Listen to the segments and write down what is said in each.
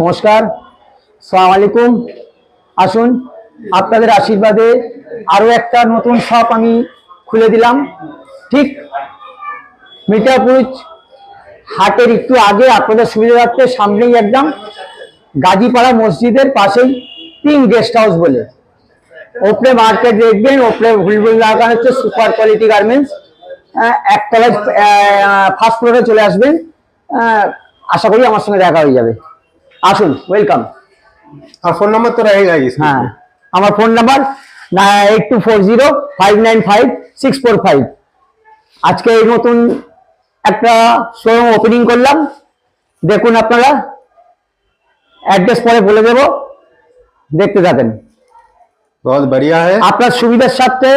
নমস্কার, আসসালামু আলাইকুম। আসুন, আপনাদের আশীর্বাদে আরো একটা নতুন শপ আমি খুলে দিলাম। ঠিক মিঠাপুর হাটের একটু আগে, আপনাদের সুবিধার্থে সামনেই একদম গাজীপাড়া মসজিদের পাশেই পিঙ্ক গেস্ট হাউস বলে ওপরে মার্কেট দেখবেন। ওপরে হুলবুল লাগানো হচ্ছে সুপার কোয়ালিটি গার্মেন্টস। একতলায় ফার্স্ট ফ্লোরে চলে আসবেন। আশা করি আমার সঙ্গে দেখা হয়ে যাবে। আসুন, ওয়েলকাম। और फोन नंबर तो रहेगा ही इसमें। হ্যাঁ, আমার ফোন নাম্বার 8240595645। আজকে এই নতুন একটা শোরুম ওপেনিং করলাম। দেখুন আপনারা, অ্যাড্রেস পরে বলে দেব, দেখতে থাকেন। बहुत बढ़िया है। আপনার সুবিধার সাথে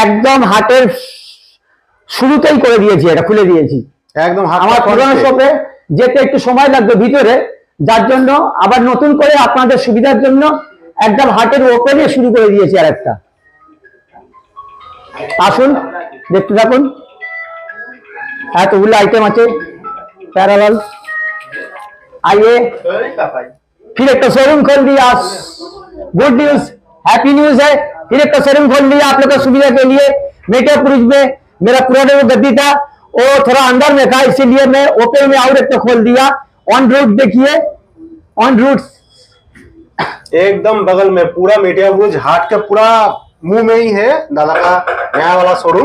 একদম হাটের শুরুতেই করে দিয়েছি, এটা খুলে দিয়েছি एकदम আমার পুরনো শপে যেতে একটু সময় লাগবে ভিতরে, যার জন্য আবার নতুন করে আপনাদের সুবিধার জন্য একদম হাটের ওপেনে শুরু করে দিয়েছি আর একটা। আসুন, দেখতে থাকুন। এতগুলো আইটেম আছে প্যারালাল। आइए, फिर एक शोरूम खोल दिया। गुड न्यूज, हैप्पी न्यूज है। फिर एक शोरूम खोल दिया आप लोग की सुविधा के लिए। मीठापुर में मेरा पुराना जो गद्दी था वो थोड़ा अंदर में था, इसीलिए मैं ओपन में और एक तो खोल दिया। ऑन रूट देखिए, ऑन रूट एकदम बगल में पूरा मीडिया हाट के पूरा मुंह में ही है दादा का नया वाला शोरूम।